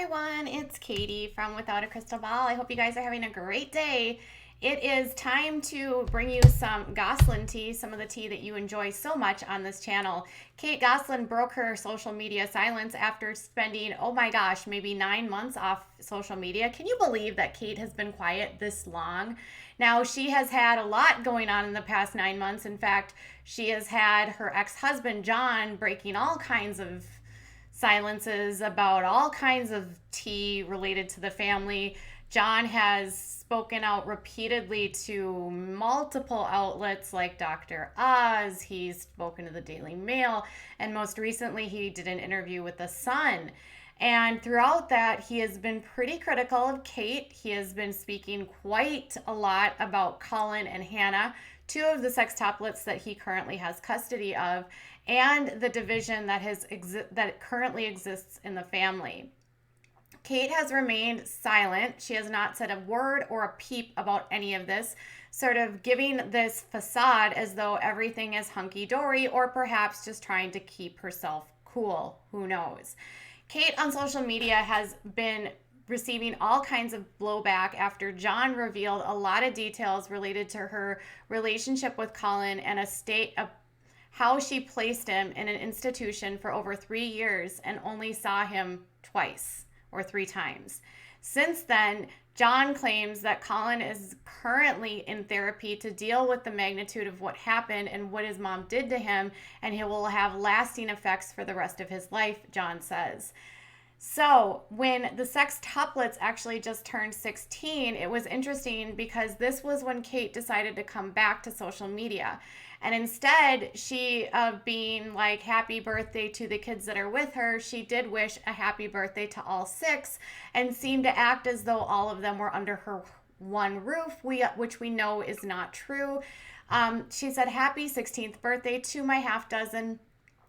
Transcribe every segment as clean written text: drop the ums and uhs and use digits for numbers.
everyone, it's Katie from Without a Crystal Ball. I hope you guys are having a great day. It is time to bring you some Gosselin tea, some of the tea that you enjoy so much on this channel. Kate Gosselin broke her social media silence after spending, oh my gosh, maybe 9 months off social media. Can you believe that Kate has been quiet this long? Now, she has had a lot going on in the past 9 months. In fact, she has had her ex-husband, Jon, breaking all kinds of silences about all kinds of tea related to the family. Jon has spoken out repeatedly to multiple outlets like Dr. Oz. He's spoken to the Daily Mail, and most recently he did an interview with The Sun. And throughout that, he has been pretty critical of Kate. He has been speaking quite a lot about Colin and Hannah, two of the sextuplets that he currently has custody of, and the division that currently exists in the family. Kate has remained silent. She has not said a word or a peep about any of this, sort of giving this facade as though everything is hunky-dory, or perhaps just trying to keep herself cool. Who knows? Kate on social media has been receiving all kinds of blowback after Jon revealed a lot of details related to her relationship with Colin and how she placed him in an institution for over 3 years and only saw him twice or 3 times. Since then, Jon claims that Colin is currently in therapy to deal with the magnitude of what happened and what his mom did to him, and he will have lasting effects for the rest of his life, Jon says. So when the sextuplets actually just turned 16, it was interesting because this was when Kate decided to come back to social media. And instead, of being like, happy birthday to the kids that are with her, she did wish a happy birthday to all 6 and seemed to act as though all of them were under her one roof, which we know is not true. She said, happy 16th birthday to my half dozen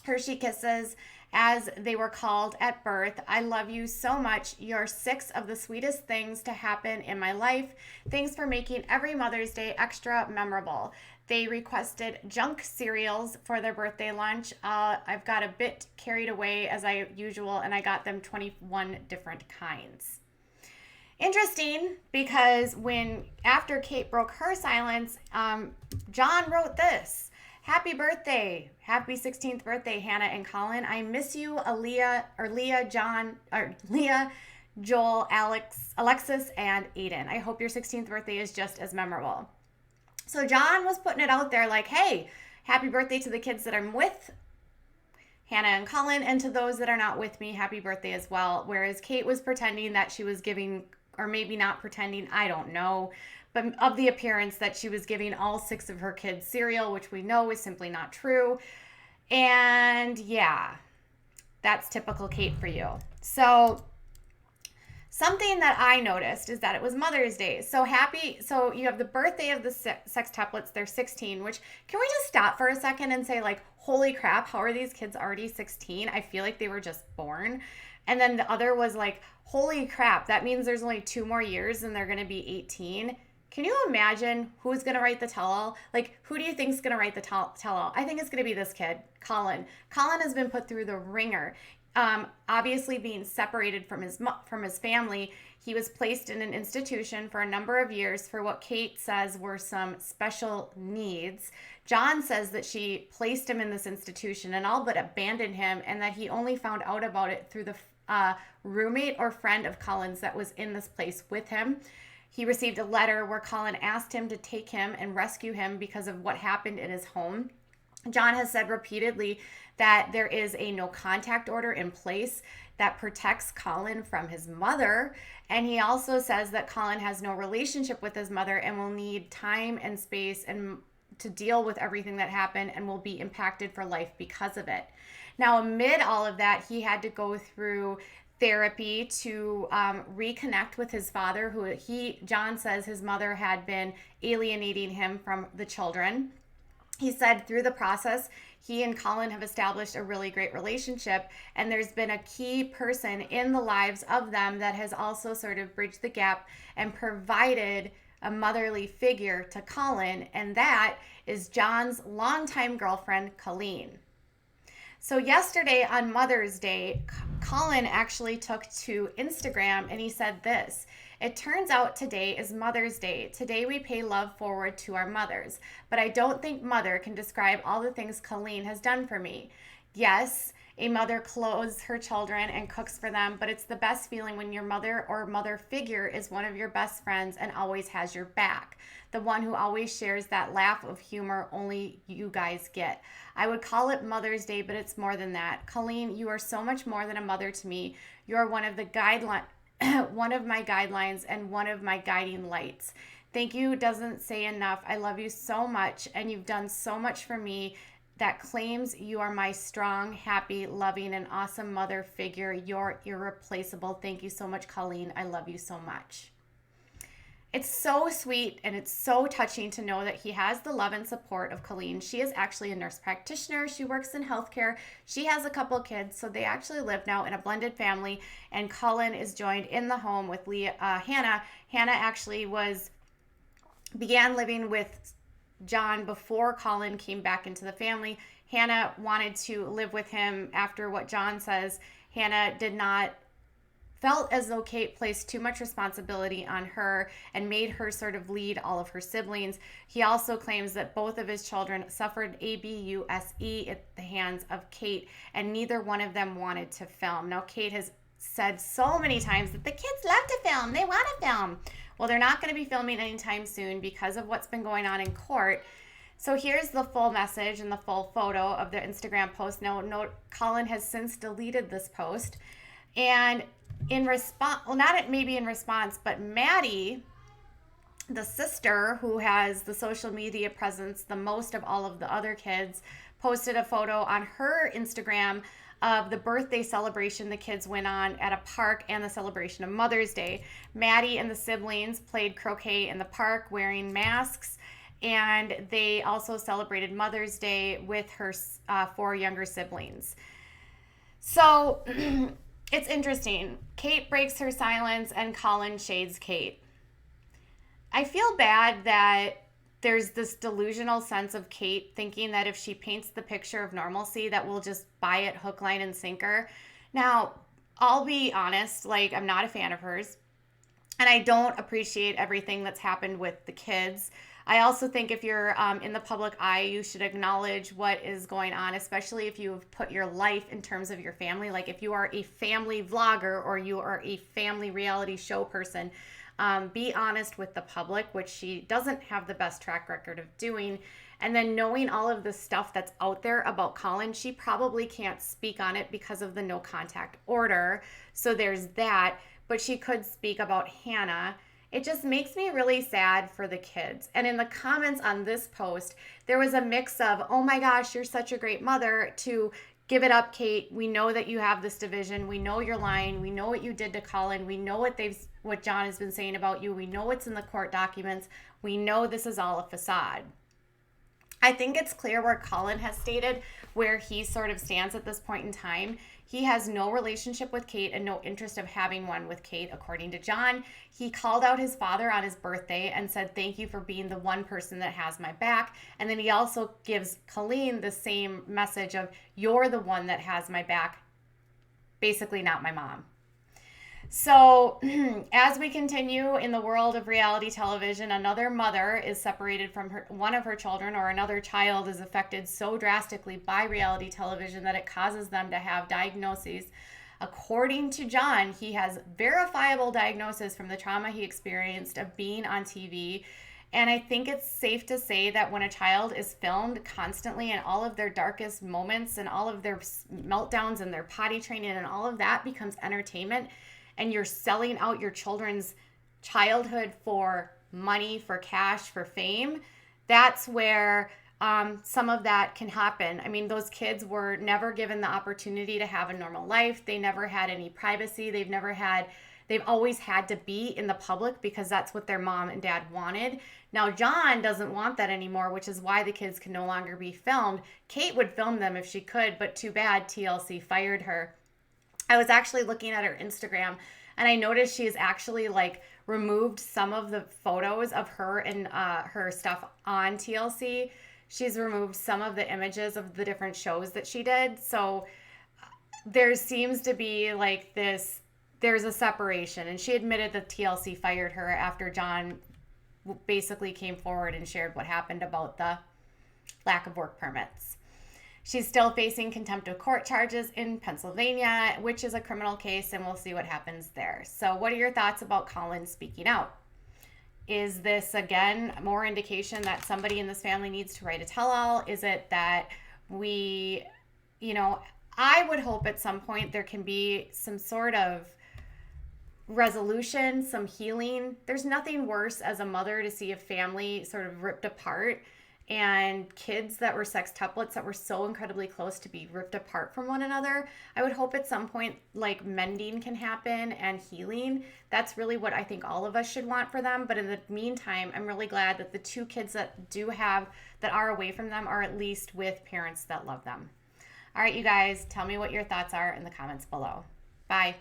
Hershey Kisses, as they were called at birth. I love you so much. You're 6 of the sweetest things to happen in my life. Thanks for making every Mother's Day extra memorable. They requested junk cereals for their birthday lunch. I've got a bit carried away as usual, and I got them 21 different kinds. Interesting, because after Kate broke her silence, Jon wrote this. Happy birthday. Happy 16th birthday, Hannah and Colin. I miss you, Leah, Joel, Alexis, and Aiden. I hope your 16th birthday is just as memorable. So Jon was putting it out there like, hey, happy birthday to the kids that I'm with, Hannah and Colin, and to those that are not with me, happy birthday as well. Whereas Kate was pretending that she was giving, or maybe not pretending, I don't know, but of the appearance that she was giving all 6 of her kids cereal, which we know is simply not true. And yeah, that's typical Kate for you. So something that I noticed is that it was Mother's Day. So you have the birthday of the sextuplets, they're 16, which, can we just stop for a second and say, like, holy crap, how are these kids already 16? I feel like they were just born. And then the other was like, holy crap, that means there's only 2 more years and they're going to be 18. Can you imagine who's going to write the tell-all? Like, who do you think is going to write the tell-all? I think it's going to be this kid, Colin. Colin has been put through the ringer. Obviously being separated from his family, he was placed in an institution for a number of years for what Kate says were some special needs. Jon says that she placed him in this institution and all but abandoned him, and that he only found out about it through the roommate or friend of Colin's that was in this place with him. He received a letter where Colin asked him to take him and rescue him because of what happened in his home. Jon has said repeatedly that there is a no contact order in place that protects Colin from his mother. And he also says that Colin has no relationship with his mother and will need time and space and to deal with everything that happened and will be impacted for life because of it. Now, amid all of that, he had to go through therapy to reconnect with his father, who Jon says his mother had been alienating him from the children. He said through the process, he and Colin have established a really great relationship, and there's been a key person in the lives of them that has also sort of bridged the gap and provided a motherly figure to Colin, and that is Jon's longtime girlfriend, Colleen. So yesterday on Mother's Day, Colin actually took to Instagram and he said this. It turns out today is Mother's Day. Today we pay love forward to our mothers. But I don't think mother can describe all the things Colleen has done for me. Yes, a mother clothes her children and cooks for them, but it's the best feeling when your mother or mother figure is one of your best friends and always has your back. The one who always shares that laugh of humor only you guys get. I would call it Mother's Day, but it's more than that. Colleen, you are so much more than a mother to me. You are one of the one of my guidelines and one of my guiding lights. Thank you doesn't say enough. I love you so much, and you've done so much for me that claims you are my strong, happy, loving, and awesome mother figure. You're irreplaceable. Thank you so much, Colleen. I love you so much. It's so sweet and it's so touching to know that he has the love and support of Colleen. She is actually a nurse practitioner. She works in healthcare. She has a couple kids, so they actually live now in a blended family. And Colin is joined in the home with Hannah. Hannah actually began living with John before Colin came back into the family. Hannah wanted to live with him after what John says. Hannah felt as though Kate placed too much responsibility on her and made her sort of lead all of her siblings. He also claims that both of his children suffered abuse at the hands of Kate, and neither one of them wanted to film. Now, Kate has said so many times that the kids love to film. They want to film. Well, they're not going to be filming anytime soon because of what's been going on in court. So here's the full message and the full photo of the Instagram post. Now, note, Colin has since deleted this post. And in response, well, not maybe in response, but Maddie, the sister who has the social media presence the most of all of the other kids, posted a photo on her Instagram of the birthday celebration the kids went on at a park and the celebration of Mother's Day. Maddie and the siblings played croquet in the park wearing masks, and they also celebrated Mother's Day with her 4 younger siblings. So it's interesting. Kate breaks her silence and Colin shades Kate. I feel bad that there's this delusional sense of Kate thinking that if she paints the picture of normalcy that we'll just buy it hook, line, and sinker. Now, I'll be honest, I'm not a fan of hers. And I don't appreciate everything that's happened with the kids. I also think if you're in the public eye, you should acknowledge what is going on, especially if you've put your life in terms of your family. Like if you are a family vlogger or you are a family reality show person, be honest with the public, which she doesn't have the best track record of doing. And then knowing all of the stuff that's out there about Colin, she probably can't speak on it because of the no contact order. So there's that, but she could speak about Hannah. It just makes me really sad for the kids. And in the comments on this post, there was a mix of, oh my gosh, you're such a great mother, to give it up, Kate. We know that you have this division. We know you're lying. We know what you did to Colin. We know what John has been saying about you. We know what's in the court documents. We know this is all a facade. I think it's clear where Colin has stated where he sort of stands at this point in time. He has no relationship with Kate and no interest of having one with Kate, according to John. He called out his father on his birthday and said, thank you for being the one person that has my back. And then he also gives Colleen the same message of, you're the one that has my back, basically not my mom. So as we continue in the world of reality television, another mother is separated from one of her children, or another child is affected so drastically by reality television that it causes them to have diagnoses. According to John, he has verifiable diagnosis from the trauma he experienced of being on TV. And I think it's safe to say that when a child is filmed constantly and all of their darkest moments and all of their meltdowns and their potty training and all of that becomes entertainment, and you're selling out your children's childhood for money, for cash, for fame, that's where some of that can happen. I mean, those kids were never given the opportunity to have a normal life. They never had any privacy. They've always had to be in the public because that's what their mom and dad wanted. Now, John doesn't want that anymore, which is why the kids can no longer be filmed. Kate would film them if she could, but too bad TLC fired her. I was actually looking at her Instagram and I noticed she has actually removed some of the photos of her and her stuff on TLC. she's removed some of the images of the different shows that she did. So there seems to be like this, there's a separation. And she admitted that TLC fired her after Jon basically came forward and shared what happened about the lack of work permits. She's still facing contempt of court charges in Pennsylvania, which is a criminal case, and we'll see what happens there. So what are your thoughts about Colin speaking out? Is this, again, more indication that somebody in this family needs to write a tell-all? Is it that we, I would hope at some point there can be some sort of resolution, some healing. There's nothing worse as a mother to see a family sort of ripped apart and kids that were sextuplets that were so incredibly close to be ripped apart from one another. I would hope at some point like mending can happen and healing. That's really what I think all of us should want for them. But in the meantime, I'm really glad that the two kids that are away from them are at least with parents that love them. All right, you guys, tell me what your thoughts are in the comments below. Bye.